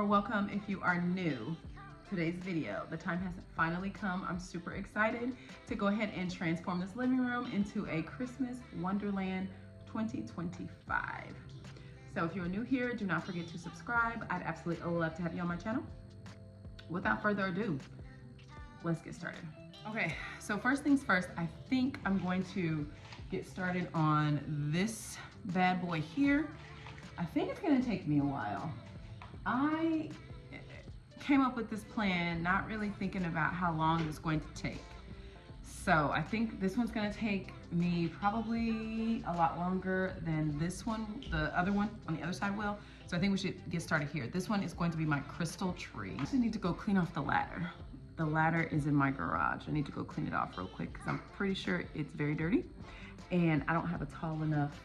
Welcome if you are new. Today's video, the time has finally come. I'm super excited to go ahead and transform this living room into a Christmas Wonderland 2025. So if you're new here, do not forget to subscribe. I'd absolutely love to have you on my channel. Without further ado, let's get started. Okay, so first things first, I think I'm going to get started on this bad boy here. I think it's gonna take me a while. I came up with this plan not really thinking about how long it's going to take. So I think this one's gonna take me probably a lot longer than this one, the other one on the other side will. So I think we should get started here. This one is going to be my crystal tree. I actually need to go clean off the ladder. The ladder is in my garage. I need to go clean it off real quick because I'm pretty sure it's very dirty and I don't have a tall enough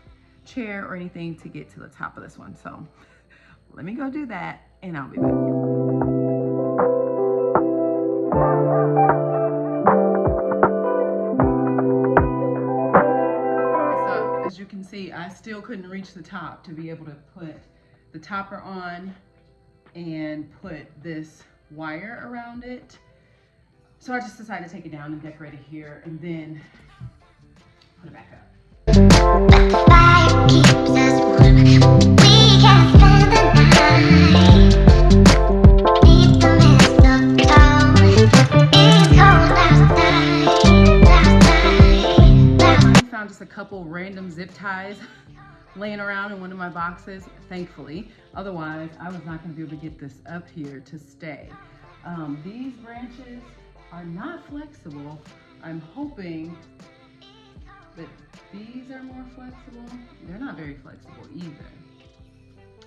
chair or anything to get to the top of this one. So let me go do that and I'll be back. So as you can see, I still couldn't reach the top to be able to put the topper on and put this wire around it. So I just decided to take it down and decorate it here and then put it back up. The fire keeps us warm. We can spend the night. Beneath the mistletoe. It's cold outside. I found just a couple random zip ties laying around in one of my boxes, thankfully. Otherwise, I was not going to be able to get this up here to stay. These branches are not flexible. I'm hoping that these are more flexible. They're not very flexible either.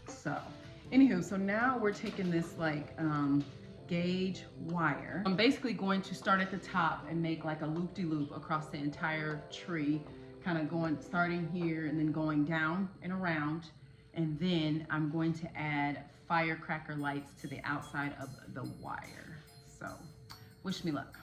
So, anywho, so now we're taking this like gauge wire. I'm basically going to start at the top and make like a loop-de-loop across the entire tree, kind of going, starting here and then going down and around. And then I'm going to add firecracker lights to the outside of the wire. So, wish me luck.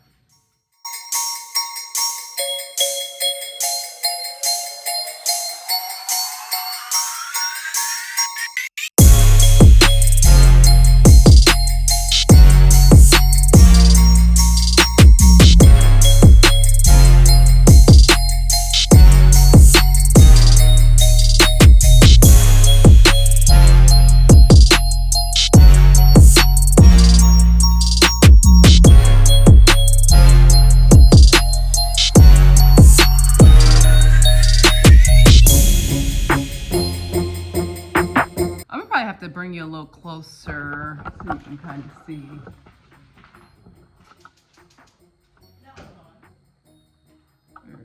To bring you a little closer so you can kind of see.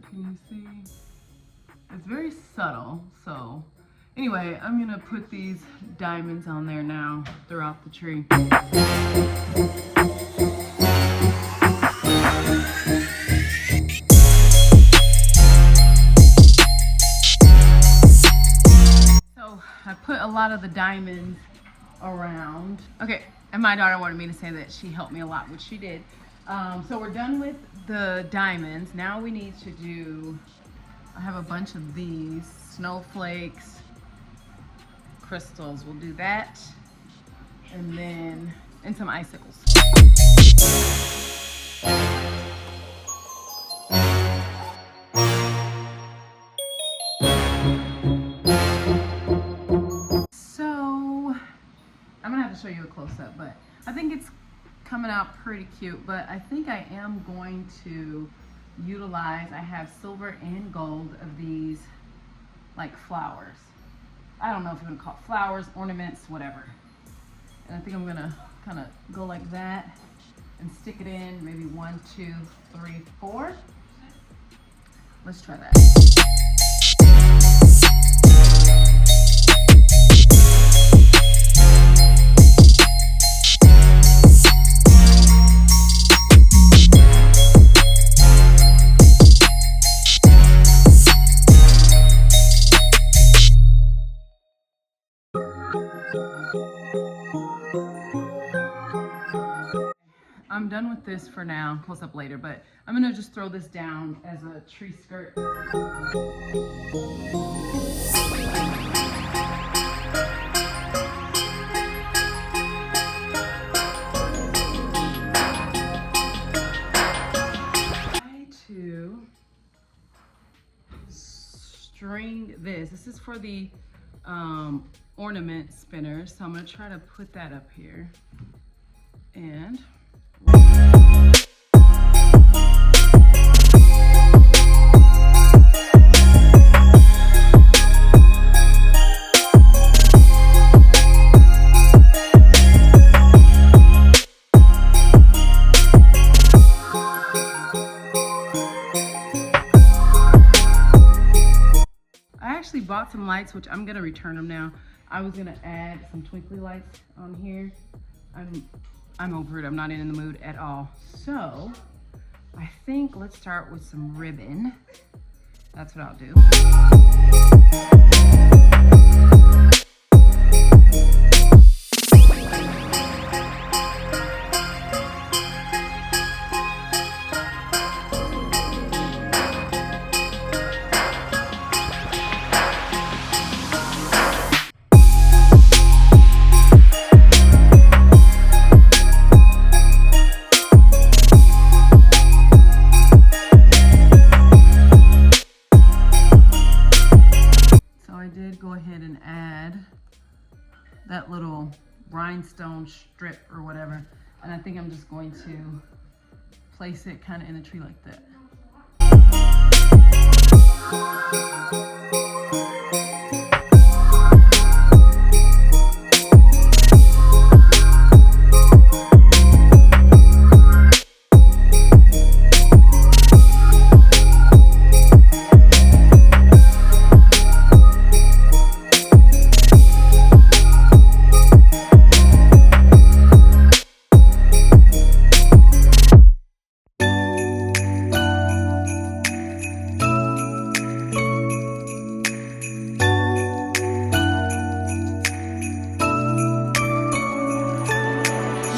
Can you see? It's very subtle. So anyway, I'm gonna put these diamonds on there now throughout the tree. I put a lot of the diamonds around. Okay, and my daughter wanted me to say that she helped me a lot, which she did. So we're done with the diamonds. Now we need to do, I have a bunch of these, snowflakes, crystals. We'll do that. And then, and some icicles. Show you a close-up, but I think it's coming out pretty cute. But I think I am going to utilize, I have silver and gold of these like flowers. I don't know if you want to call it flowers, ornaments, whatever. And I think I'm gonna kind of go like that and stick it in maybe 1, 2, 3, 4. Let's try that. I'm done with this for now, close up later, but I'm gonna just throw this down as a tree skirt. Try to string this. This is for the ornament spinner, so I'm gonna try to put that up here. And I actually bought some lights, which I'm gonna return them now. I was gonna add some twinkly lights on here. I'm over it. I'm not in the mood at all. So I think let's start with some ribbon. That's what I'll do. That little rhinestone strip or whatever, and I think I'm just going to place it kind of in the tree like that.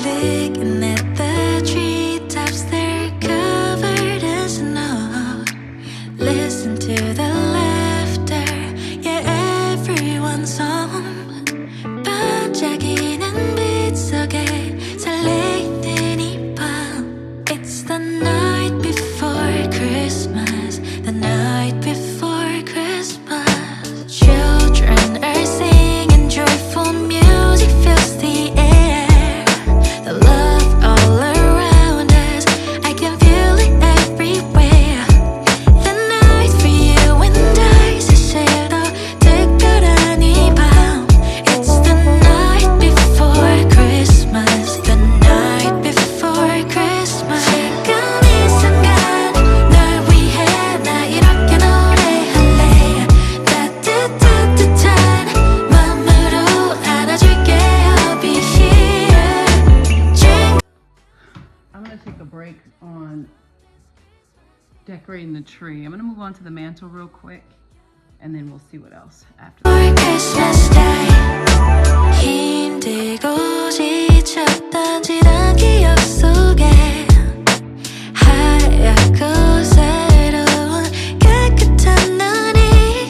Looking at the treetops, they're covered in snow. Listen to the laughter, yeah, everyone's home. 반짝이는 빛 속에 설레이는 이 밤. It's the night before Christmas, the night before Christmas. Children are singing, joyful music fills the air. The love all around us, I can feel it everywhere. The night for you and I 사실 더 특별한 이 밤. It's the night before Christmas, the night before Christmas. 지금 이 순간 널 위해 나 이렇게 노래할래. 따뜻한 마음으로 안아줄게. I'll be here. I'm gonna take a break on decorating the tree. I'm gonna move on to the mantle real quick, and then we'll see what else after that. For Christmas Day 힘들고 지쳤던 지난 기억 속에 하얗고 새로운 깨끗한 눈이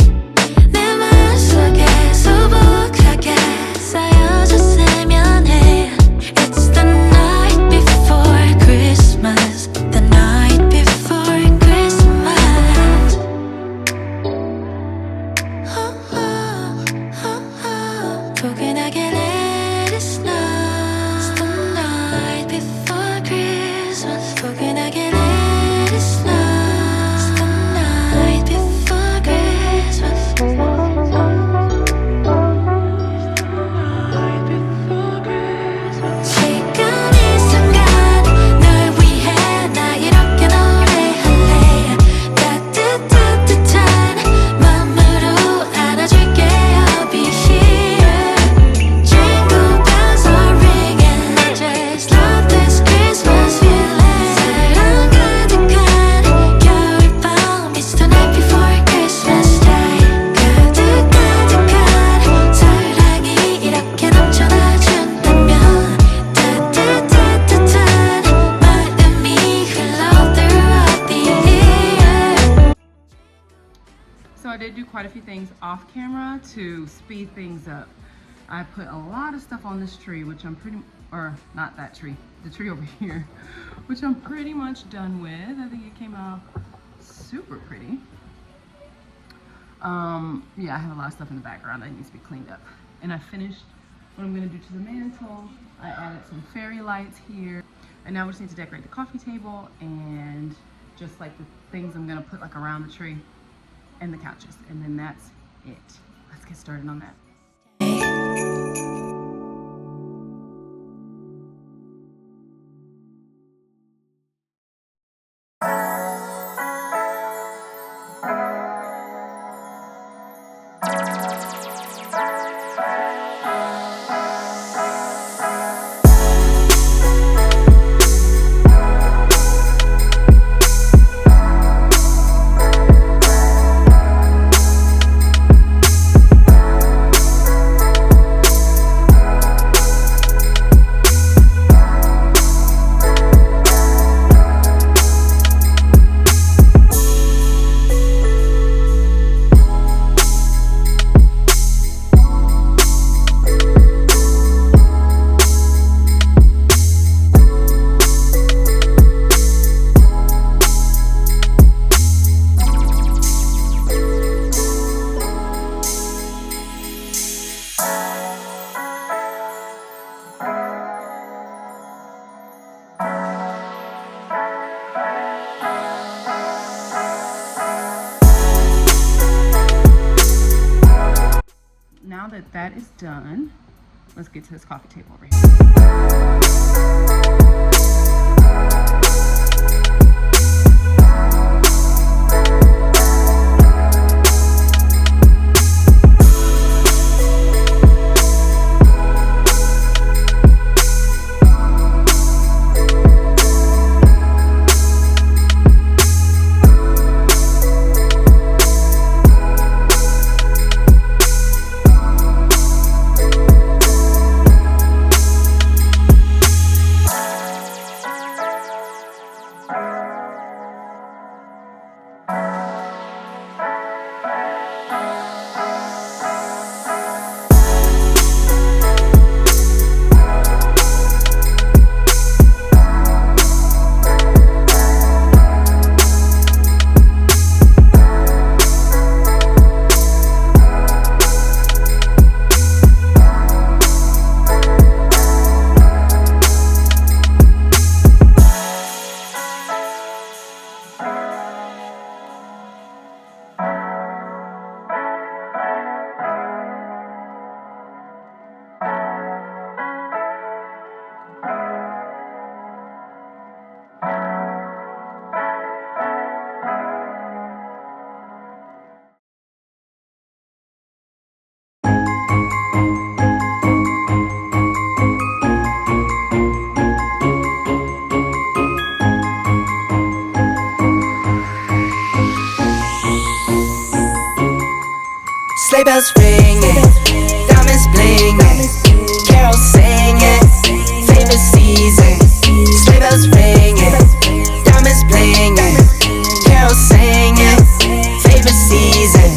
내 마음속에 수북하게 쌓여졌으면 해. It's the night before Christmas, the night before Christmas. 포근하게 to speed things up, I put a lot of stuff on this tree, which I'm pretty, or not that tree, the tree over here, which I'm pretty much done with. I think it came out super pretty. Yeah, I have a lot of stuff in the background that needs to be cleaned up. And I finished what I'm gonna do to the mantle. I added some fairy lights here. And now we just need to decorate the coffee table and just like the things I'm gonna put like around the tree and the couches. And then that's it. Let's get started on that. Now that that is done, let's get to this coffee table over here. Sleigh bells ringing, diamonds blinging, carols singing, favorite season. Sleigh bells ringing, diamonds blinging, carols singing, favorite season.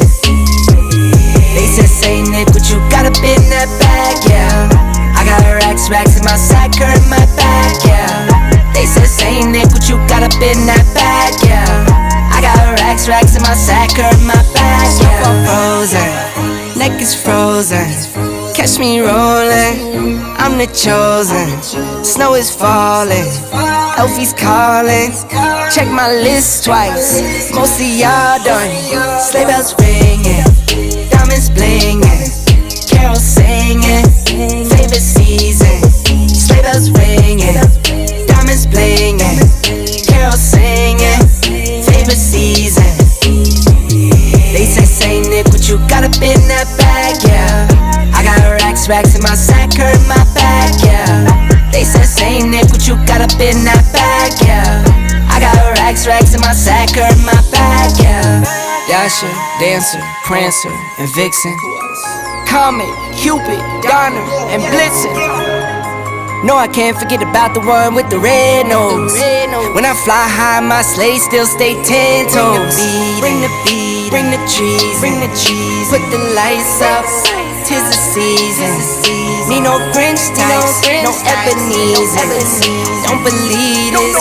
They said Saint Nick, what you got up in that bag, yeah. I got racks in my sack or in my bag, yeah. They said Saint Nick, what you got up in that bag, yeah. I got racks in my sack or in my bag, yeah. Snowfall frozen, neck is frozen. Catch me rolling, I'm the chosen. Snow is falling, Elfie's calling. Check my list twice, most of y'all done. Sleigh bells ringing, diamonds blinging, carols singing, favorite season. Sleigh bells ringing, diamonds blinging, carols singing, favorite season. They say Saint Nick, what you got up in that bag, yeah. I got racks in my sack or in my bag, yeah. They said Saint Nick, what you got up in that bag, yeah. I got racks in my sack or in my bag, yeah. Dasher, Dancer, Prancer, and Vixen, Comet, Cupid, Donner, and Blitzen. No, I can't forget about the one with the red nose. When I fly high, my sleigh still stay 10 toes. Bring the beat. Bring the cheese, put the lights up. 'Tis the season. Need no French ties, no Ebenezer. Don't believe this.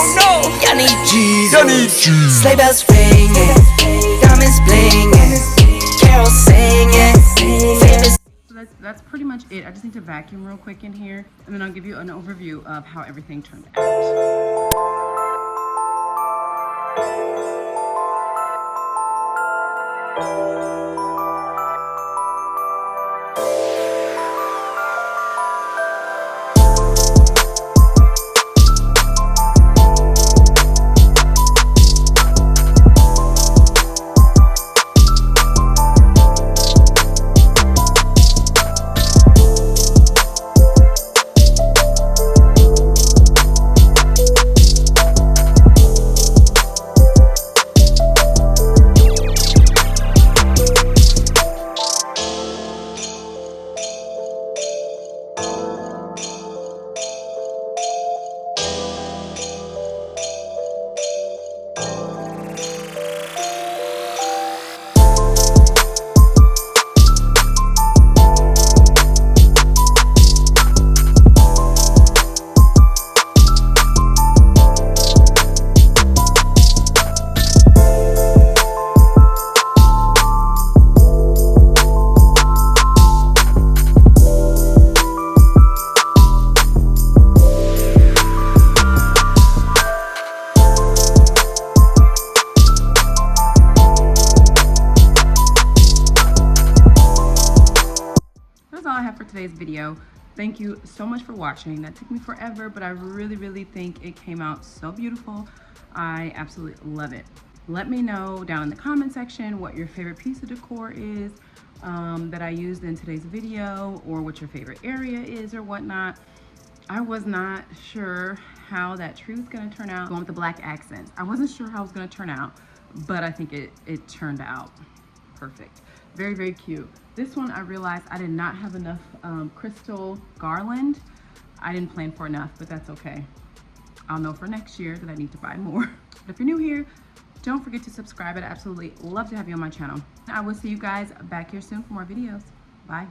Y'all need Jesus. Sleigh bells ringing, diamonds blinging, carols singing. So that's pretty much it. I just need to vacuum real quick in here, and then I'll give you an overview of how everything turned out. That's all I have for today's video. Thank you so much for watching. That took me forever, but I really think it came out so beautiful. I absolutely love it. Let me know down in the comment section what your favorite piece of decor is that I used in today's video, or what your favorite area is or whatnot. I was not sure how that tree was gonna turn out, going with the black accents. I wasn't sure how it was gonna turn out, but I think it turned out perfect. Very cute. This one, I realized I did not have enough crystal garland. I didn't plan for enough, but that's okay. I'll know for next year that I need to buy more. But if you're new here, don't forget to subscribe. I'd absolutely love to have you on my channel. I will see you guys back here soon for more videos. Bye.